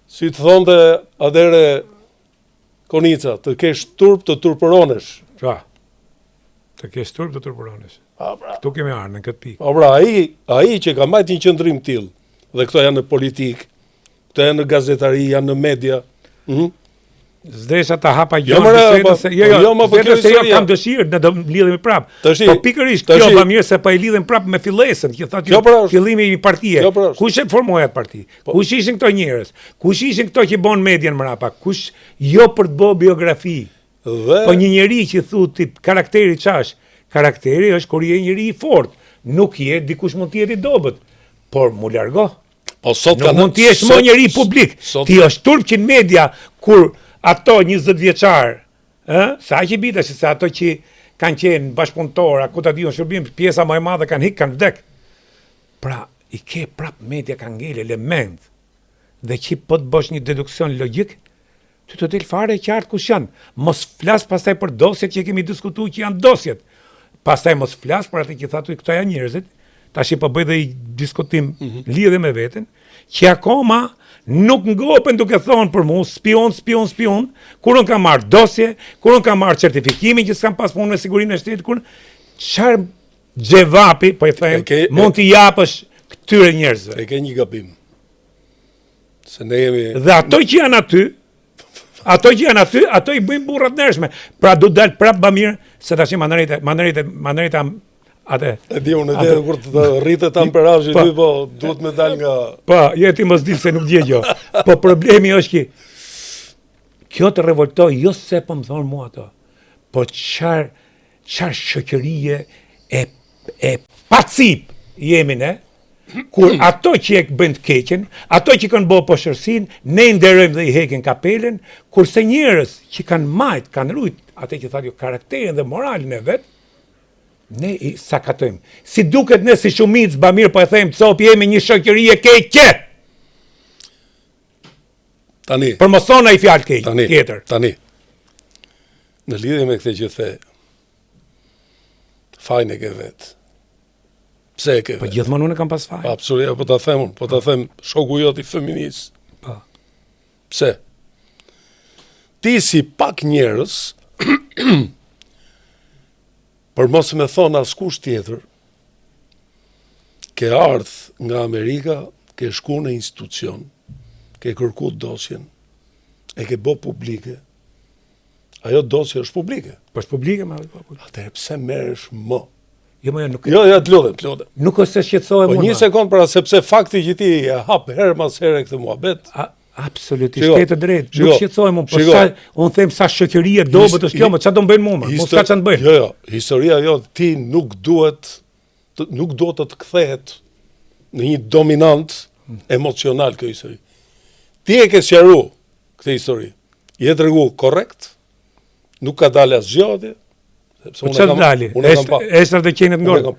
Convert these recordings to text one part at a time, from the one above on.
Si të thonte atëre Konica, të kesh turp të turpëronesh. Pra, të kesh turp të turpëronesh. Këtu kemi ardhur në këtë pikë. Po pra, ai që ka mbajtur një qendrim tillë, dhe këto janë në politikë, këto janë në gazetari, janë në media. Zdesha ta hapa gjë se jo kam dëshirë ne do lidhemi prap. Po pikërisht kjo më mirë se po e lidhem prap me fillesën, që thotë fillimi i partie. Kush e formoi atë parti? Kush ishin këto njerëz? Kush ishin këto që bën median mrapa? Kush jo për të bërë biografi. Po një njeri që thuti karakteri çash, karakteri është kur je njeri i fortë, nuk je dikush mund të jetë i dobët, por mu largo. Po sot nuk mund të jesh më njeri publik. Ti është turp që në media kur ato 20 vjeçar, sa që bita se ato që kanë qenë bashkëpunëtor, ku ta diun shërbim, pjesa më e madhe kanë hik, kanë vdek. Pra, i ke prap media kanë ngel element. Dhe që po të bësh një deduksion logjik, ty të del fare qartë kush janë. Mos flas pastaj për dosjet që kemi diskutuar që janë dosjet. Pastaj mos flas për atë që thatu këto janë njerëzit. Tash po bëj dhe diskutim lidhje me veten, që akoma nuk ngopen duke thonë për mu, spion, kur unë kam marrë dosje, kur unë kam marrë certifikimin që s'kam pas punë me sigurinë e shtetit, kur çfarë xhevapi, po e them, mund t'i japësh këtyre njerëzve. E ke një gabim. Se ne jemi... Dhe ato që janë aty, ato i bëjmë burrat ndershme. Pra du dal prap bamirë, se tash manërita atë. E di unë edhe kur të rritet amperazhi ty, po duhet me dal nga... Po, jeti mos dil se nuk djegjo. Po problemi është që kjo të revoltoj, jo se po më thonë mua ato, po qarë shoqërie e pacip jemi ne, kur ato që e bëjnë të keqen, ato që kanë bërë poshërsin, ne nderojmë dhe i hekin kapelen, kurse njerëz që kanë kanë rujt, atë që thotë karakterin dhe moralin e vet, ne i sakatojmë. Si duket ne si shumicë bamirë po e them, cop jemi një shoqëri e keqe. Tani. Për mos thonë ai fjalë keq tjetër. Tani. Në lidhje me këtë që the, fajin e ke vet. Pse e ke vet? Po gjithmonë unë kam pas fajin. Absolutisht, po ta them unë, po ta them shoku jot i feminist. Po. Pse? Ti si pak njerëz për mos me thonë askush tjetër, ke ardhë nga Amerika, ke shku në institucion, ke kërku dosjen, e ke bo publike, ajo dosje është publike. Po është publike, ma? Atëherë pse merresh më? Nuk të lutem. Nuk është se shqetësohem unë. Po një sekond pra, sepse fakti që ti e hap herë mas herë këtë muhabet, absolutisht, ke të drejtë. Nuk shqetësohem unë, por unë them sa shoqëria dobët është kjo, më çfarë do bëjnë mua? Mos ka çan bëjnë. Jo, historia jote ti nuk duhet të kthehet në një dominant emocional kjo histori. Ti e ke sqaruar këtë histori. Je tregu korrekt? Nuk ka dalë asgjë aty. Po çfarë dali? Është të qenë të ngordh.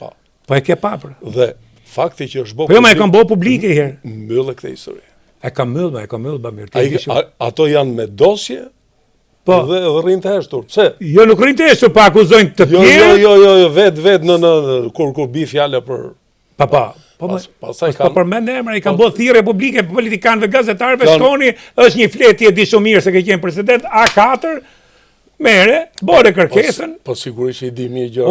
Po e ke pa për. Dhe fakti që është bërë. Po jo, më e kanë bërë publike herë. Mbyllë këtë histori. E kam myllë bamirë. Ato janë me dosje dhe rrinë të heshtur. Pse? Jo, nuk rrinë të heshtur, pa akuzojnë të tjerë. Jo, vetë kur bi fjala për... Po përmend emra, i kanë bërë thirrje publike për politikanëve, gazetarëve, shkoni, është një fletje di shumë mirë se ke qenë president, A4, mere, bore kërkesën. Po sigurisht i di mirë gjë.